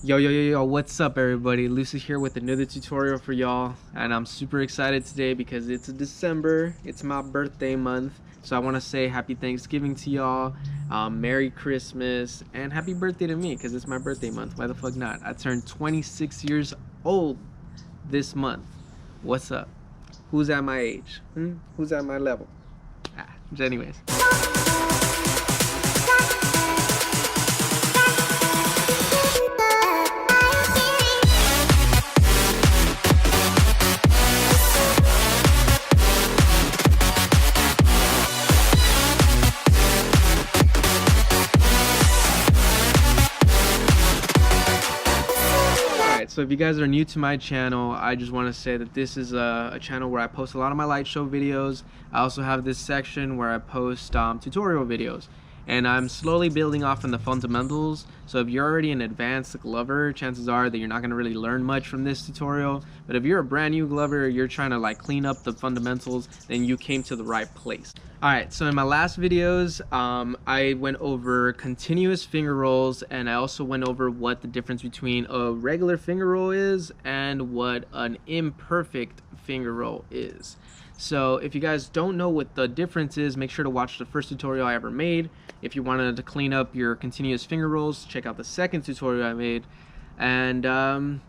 Yo, what's up everybody? Lucy here with another tutorial for y'all, and I'm super excited today because it's December, it's my birthday month, so I want to say happy Thanksgiving to y'all, Merry Christmas, and happy birthday to me because it's my birthday month. Why the fuck not? I turned 26 years old this month. What's up? Who's at my age? Who's at my level? Anyways. So if you guys are new to my channel, I just want to say that this is a channel where I post a lot of my light show videos. I also have this section where I post tutorial videos, and I'm slowly building off in the fundamentals. So if you're already an advanced glover, chances are that you're not going to really learn much from this tutorial. But if you're a brand new glover, you're trying to like clean up the fundamentals, then you came to the right place. Alright, so in my last videos, I went over continuous finger rolls, and I also went over what the difference between a regular finger roll is and what an imperfect finger roll is. So if you guys don't know what the difference is, make sure to watch the first tutorial I ever made. If you wanted to clean up your continuous finger rolls, check out the second tutorial I made. And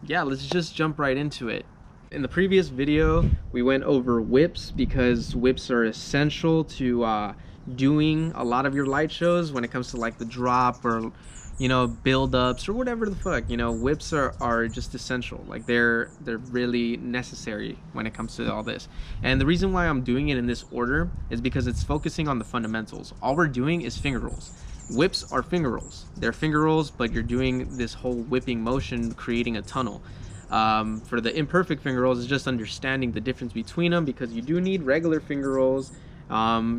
yeah, let's just jump right into it. In the previous video, we went over whips because whips are essential to doing a lot of your light shows when it comes to like the drop or, you know, build-ups or whatever the fuck. You know, whips are just essential. Like they're really necessary when it comes to all this. And the reason why I'm doing it in this order is because it's focusing on the fundamentals. All we're doing is finger rolls. Whips are finger rolls. They're finger rolls, but you're doing this whole whipping motion, creating a tunnel. For the imperfect finger rolls, it's just understanding the difference between them, because you do need regular finger rolls,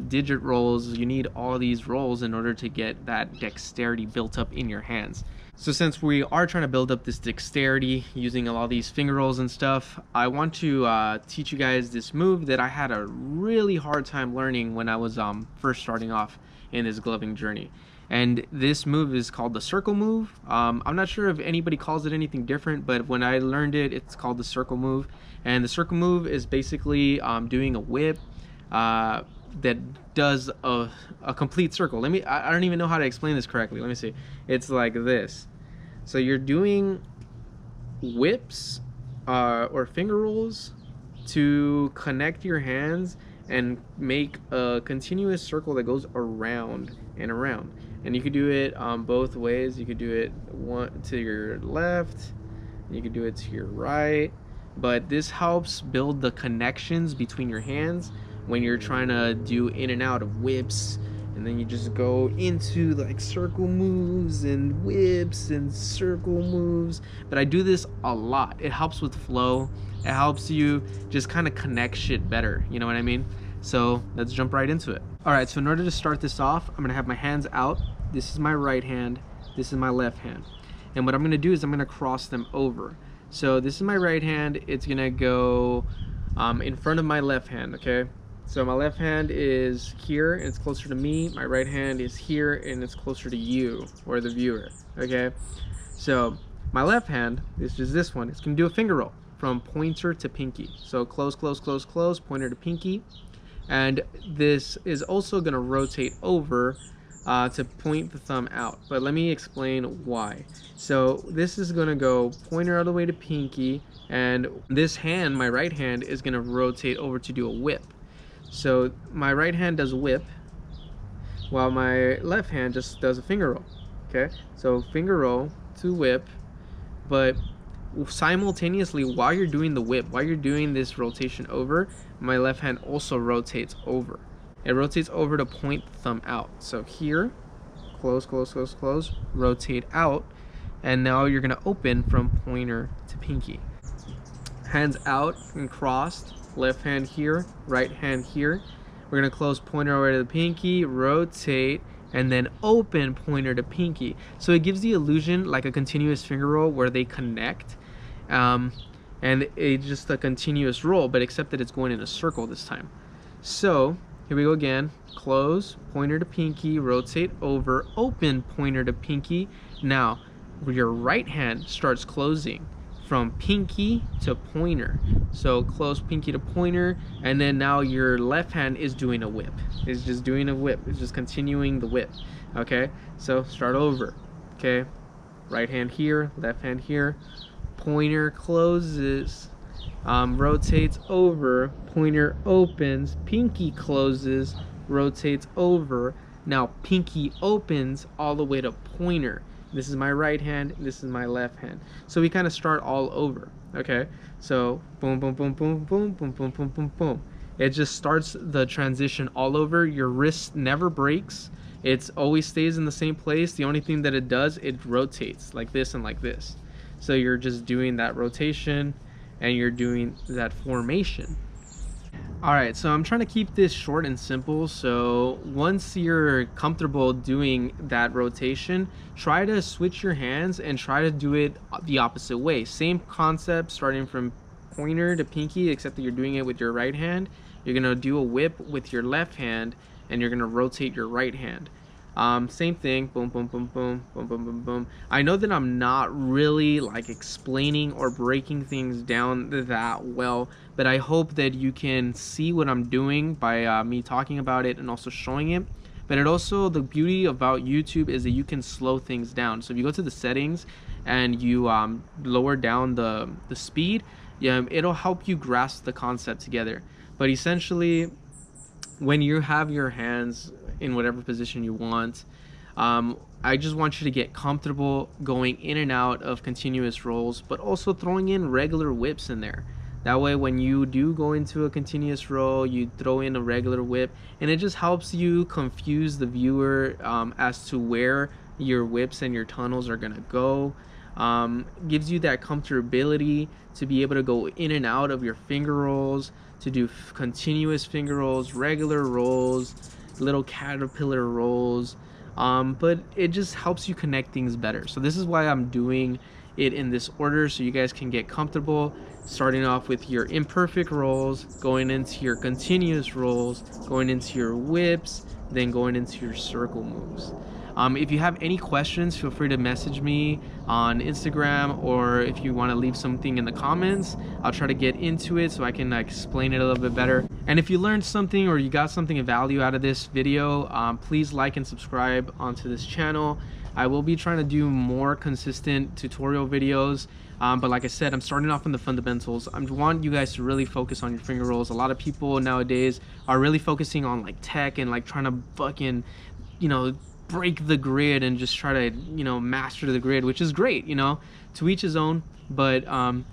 digit rolls. You need all these rolls in order to get that dexterity built up in your hands. So since we are trying to build up this dexterity using all these finger rolls and stuff, I want to teach you guys this move that I had a really hard time learning when I was first starting off in this gloving journey. And this move is called the Cirlcle Move. I'm not sure if anybody calls it anything different, but when I learned it, it's called the Cirlcle Move. And the Cirlcle Move is basically doing a whip that does a complete circle. I don't even know how to explain this correctly. Let me see. It's like this. So you're doing whips or finger rolls to connect your hands and make a continuous circle that goes around and around. And you could do it both ways. You could do it one to your left, you could do it to your right, but this helps build the connections between your hands when you're trying to do in and out of whips, and then you just go into like circle moves and whips and circle moves. But I do this a lot. It helps with flow. It helps you just kind of connect shit better, you know what I mean? So let's jump right into it. Alright, so in order to start this off, I'm gonna have my hands out. This is my right hand, this is my left hand. And what I'm gonna do is I'm gonna cross them over. So this is my right hand, it's gonna go in front of my left hand, okay? So my left hand is here and it's closer to me. My right hand is here and it's closer to you, or the viewer, okay? So my left hand, this is this one, it's gonna do a finger roll from pointer to pinky. So close, pointer to pinky. And this is also going to rotate over to point the thumb out, but let me explain why. So this is going to go pointer all the way to pinky, and this hand, my right hand, is going to rotate over to do a whip. So my right hand does a whip while my left hand just does a finger roll. Okay, so finger roll to whip, but simultaneously while you're doing the whip, while you're doing this rotation over, my left hand also rotates over. It rotates over to point the thumb out. So here, close, rotate out, and now you're gonna open from pointer to pinky. Hands out and crossed, left hand here, right hand here. We're gonna close pointer over to the pinky, rotate, and then open pointer to pinky. So it gives the illusion like a continuous finger roll where they connect. And it's just a continuous roll, but except that it's going in a circle this time. So here we go again. Close, pointer to pinky, rotate over, open, pointer to pinky. Now your right hand starts closing from pinky to pointer. So close pinky to pointer, and then now your left hand is doing a whip. It's just doing a whip. It's just continuing the whip. Okay, so start over. Okay, right hand here, left hand here, pointer closes, rotates over, pointer opens, pinky closes, rotates over. Now pinky opens all the way to pointer. This is my right hand, this is my left hand. So we kind of start all over. Okay, so boom, boom, boom, boom, boom, boom, boom, boom, boom, boom. It just starts the transition all over. Your wrist never breaks. It always stays in the same place. The only thing that it does, it rotates like this and like this. So you're just doing that rotation and you're doing that formation. All right, so I'm trying to keep this short and simple. So once you're comfortable doing that rotation, try to switch your hands and try to do it the opposite way. Same concept, starting from pointer to pinky, except that you're doing it with your right hand. You're gonna do a whip with your left hand and you're gonna rotate your right hand. Same thing, boom, boom, boom, boom, boom, boom, boom, boom. I know that I'm not really like explaining or breaking things down that well, but I hope that you can see what I'm doing by me talking about it and also showing it. But it also, the beauty about YouTube is that you can slow things down. So if you go to the settings and you lower down the speed, yeah, it'll help you grasp the concept together. But essentially, when you have your hands in whatever position you want, I just want you to get comfortable going in and out of continuous rolls, but also throwing in regular whips in there. That way when you do go into a continuous roll, you throw in a regular whip, and it just helps you confuse the viewer as to where your whips and your tunnels are gonna go. Gives you that comfortability to be able to go in and out of your finger rolls, to do continuous finger rolls, regular rolls, little caterpillar rolls, but it just helps you connect things better. So this is why I'm doing it in this order, so you guys can get comfortable, starting off with your imperfect rolls, going into your continuous rolls, going into your whips, then going into your circle moves. If you have any questions, feel free to message me on Instagram, or if you want to leave something in the comments, I'll try to get into it so I can explain it a little bit better. And if you learned something or you got something of value out of this video, please like and subscribe onto this channel. I will be trying to do more consistent tutorial videos, but like I said, I'm starting off on the fundamentals. I want you guys to really focus on your finger rolls. A lot of people nowadays are really focusing on like tech and like trying to fucking, you know, break the grid and just try to, you know, master the grid, which is great, you know, to each his own. But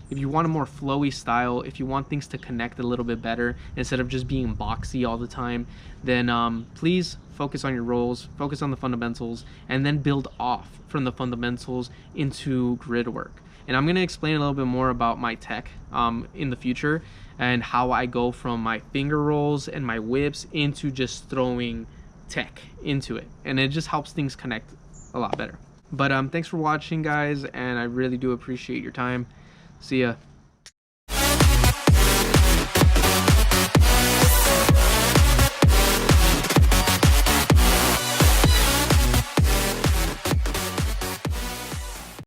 if you want a more flowy style, if you want things to connect a little bit better instead of just being boxy all the time, then please focus on your rolls, focus on the fundamentals, and then build off from the fundamentals into grid work. And I'm going to explain a little bit more about my tech in the future and how I go from my finger rolls and my whips into just throwing tech into it, and it just helps things connect a lot better. But thanks for watching, guys, and I really do appreciate your time. See ya.